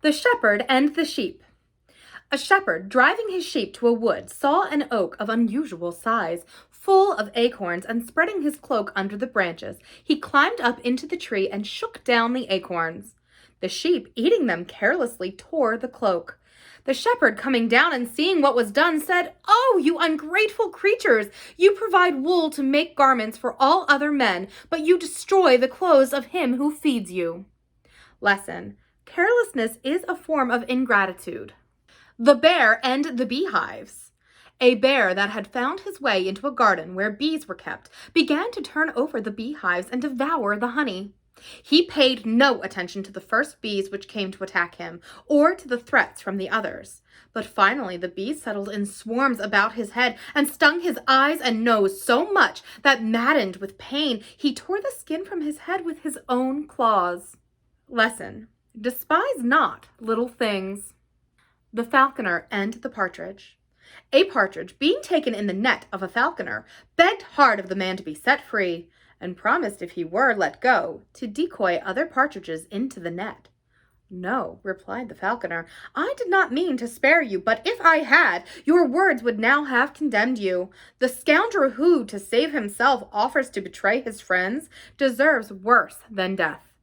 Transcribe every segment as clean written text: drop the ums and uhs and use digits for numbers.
The Shepherd and the Sheep. A shepherd, driving his sheep to a wood, saw an oak of unusual size, full of acorns, and spreading his cloak under the branches, he climbed up into the tree and shook down the acorns. The sheep, eating them carelessly, tore the cloak. The shepherd, coming down and seeing what was done, said, "Oh, you ungrateful creatures! You provide wool to make garments for all other men, but you destroy the clothes of him who feeds you." Lesson: carelessness is a form of ingratitude. The Bear and the Beehives. A bear that had found his way into a garden where bees were kept began to turn over the beehives and devour the honey. He paid no attention to the first bees which came to attack him, or to the threats from the others. But finally the bees settled in swarms about his head and stung his eyes and nose so much that, maddened with pain, he tore the skin from his head with his own claws. Lesson: despise not little things. The Falconer and the Partridge. A partridge, being taken in the net of a falconer, begged hard of the man to be set free, and promised, if he were let go, to decoy other partridges into the net. "No," replied the falconer, "I did not mean to spare you, but if I had, your words would now have condemned you. The scoundrel who, to save himself, offers to betray his friends, deserves worse than death."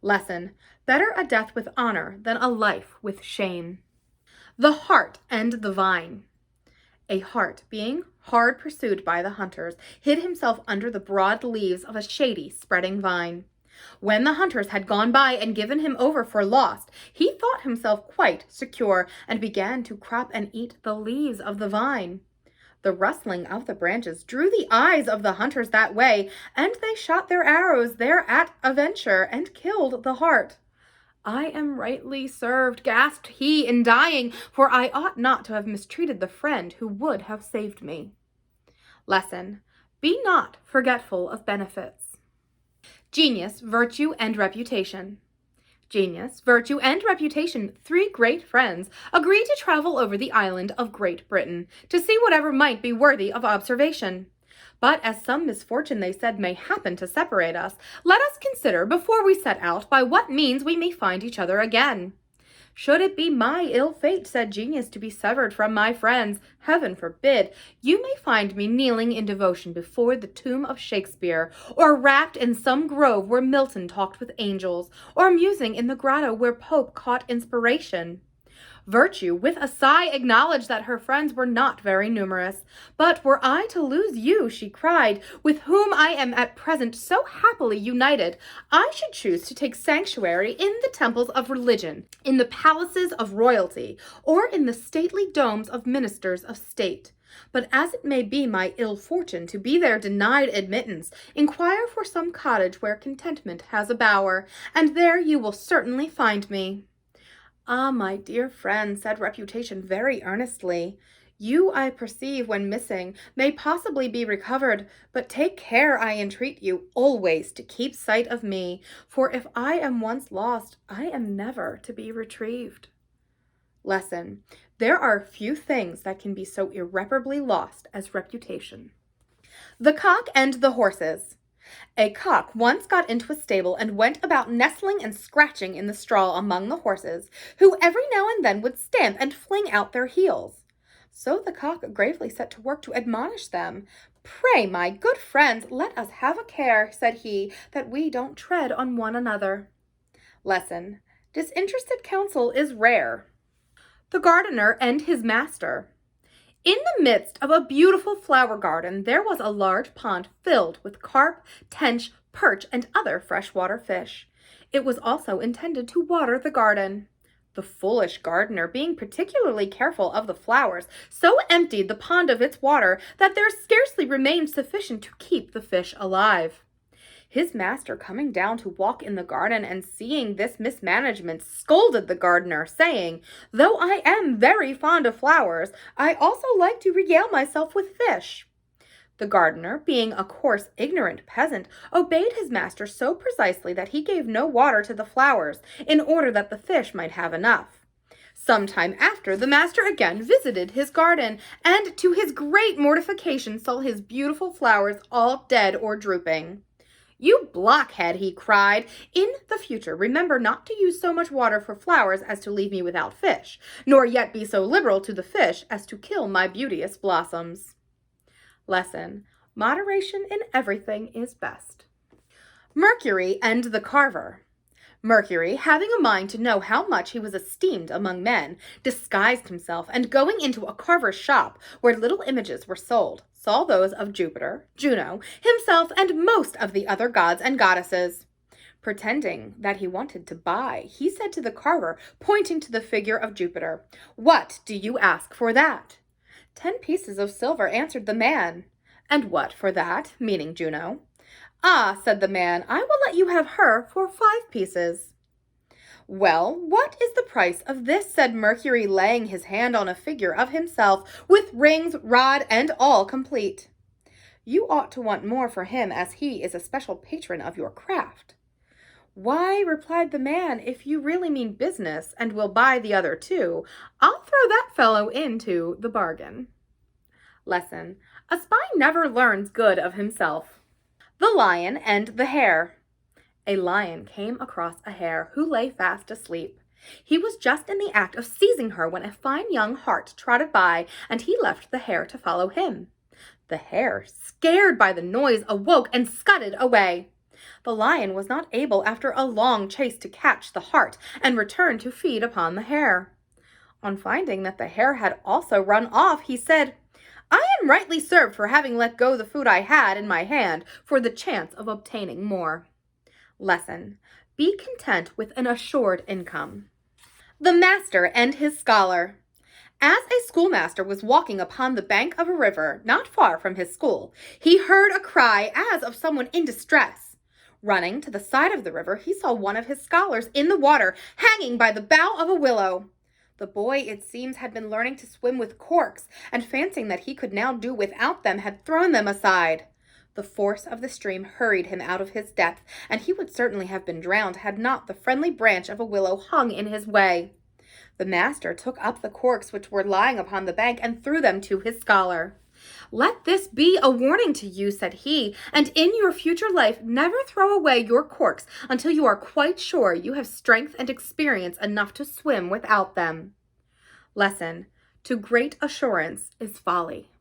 Lesson: better a death with honor than a life with shame. The Hart and the Vine. A hart, being hard pursued by the hunters, hid himself under the broad leaves of a shady, spreading vine. When the hunters had gone by and given him over for lost, he thought himself quite secure, and began to crop and eat the leaves of the vine. The rustling of the branches drew the eyes of the hunters that way, and they shot their arrows there at a venture, and killed the hart. "I am rightly served," gasped he in dying, "for I ought not to have mistreated the friend who would have saved me." Lesson: be not forgetful of benefits. Genius, virtue, and reputation. Genius, virtue, and reputation, three great friends, agreed to travel over the island of Great Britain to see whatever might be worthy of observation. But as some misfortune, they said, may happen to separate us, let us consider before we set out by what means we may find each other again. "Should it be my ill fate," said Genius, "to be severed from my friends, heaven forbid, you may find me kneeling in devotion before the tomb of Shakespeare, or wrapped in some grove where Milton talked with angels, or musing in the grotto where Pope caught inspiration." Virtue, with a sigh, acknowledged that her friends were not very numerous. "But were I to lose you," she cried, "with whom I am at present so happily united, I should choose to take sanctuary in the temples of religion, in the palaces of royalty, or in the stately domes of ministers of state. But as it may be my ill fortune to be there denied admittance, inquire for some cottage where contentment has a bower, and there you will certainly find me." "Ah, my dear friend," said Reputation very earnestly, "you, I perceive, when missing, may possibly be recovered, but take care, I entreat you, always to keep sight of me, for if I am once lost, I am never to be retrieved." Lesson: there are few things that can be so irreparably lost as reputation. The Cock and the Horses. A cock once got into a stable and went about nestling and scratching in the straw among the horses, who every now and then would stamp and fling out their heels. So the cock gravely set to work to admonish them. "Pray, my good friends, let us have a care," said he, "that we don't tread on one another." Lesson: disinterested counsel is rare. The Gardener and his Master. In the midst of a beautiful flower garden there was a large pond filled with carp, tench, perch, and other freshwater fish. It was also intended to water the garden. The foolish gardener, being particularly careful of the flowers, so emptied the pond of its water that there scarcely remained sufficient to keep the fish alive. His master, coming down to walk in the garden and seeing this mismanagement, scolded the gardener, saying, "Though I am very fond of flowers, I also like to regale myself with fish." The gardener, being a coarse, ignorant peasant, obeyed his master so precisely that he gave no water to the flowers, in order that the fish might have enough. Some time after, the master again visited his garden, and to his great mortification saw his beautiful flowers all dead or drooping. "You blockhead," he cried. "In the future, remember not to use so much water for flowers as to leave me without fish, nor yet be so liberal to the fish as to kill my beauteous blossoms." Lesson: moderation in everything is best. Mercury and the Carver. Mercury, having a mind to know how much he was esteemed among men, disguised himself, and going into a carver's shop where little images were sold, saw those of Jupiter, Juno, himself, and most of the other gods and goddesses. Pretending that he wanted to buy, he said to the carver, pointing to the figure of Jupiter, "What do you ask for that?" 10 pieces of silver," answered the man. "And what for that?" meaning Juno. "Ah," said the man, "I will let you have her for 5 pieces. "Well, what is the price of this?" said Mercury, laying his hand on a figure of himself, with rings, rod, and all complete. "You ought to want more for him, as he is a special patron of your craft." "Why," replied the man, "if you really mean business, and will buy the other 2, I'll throw that fellow into the bargain." Lesson: a spy never learns good of himself. The Lion and the Hare. A lion came across a hare who lay fast asleep. He was just in the act of seizing her when a fine young hart trotted by, and he left the hare to follow him. The hare, scared by the noise, awoke and scudded away. The lion was not able after a long chase to catch the hart and returned to feed upon the hare. On finding that the hare had also run off, he said, "I am rightly served for having let go the food I had in my hand for the chance of obtaining more." Lesson: be content with an assured income. The Master and his Scholar. As a schoolmaster was walking upon the bank of a river not far from his school, he heard a cry as of someone in distress. Running to the side of the river, he saw one of his scholars in the water, hanging by the bough of a willow. The boy, it seems, had been learning to swim with corks, and fancying that he could now do without them, had thrown them aside. The force of the stream hurried him out of his depth, and he would certainly have been drowned had not the friendly branch of a willow hung in his way. The master took up the corks which were lying upon the bank and threw them to his scholar. "Let this be a warning to you," said he, "and in your future life never throw away your corks until you are quite sure you have strength and experience enough to swim without them." Lesson: to great assurance is folly.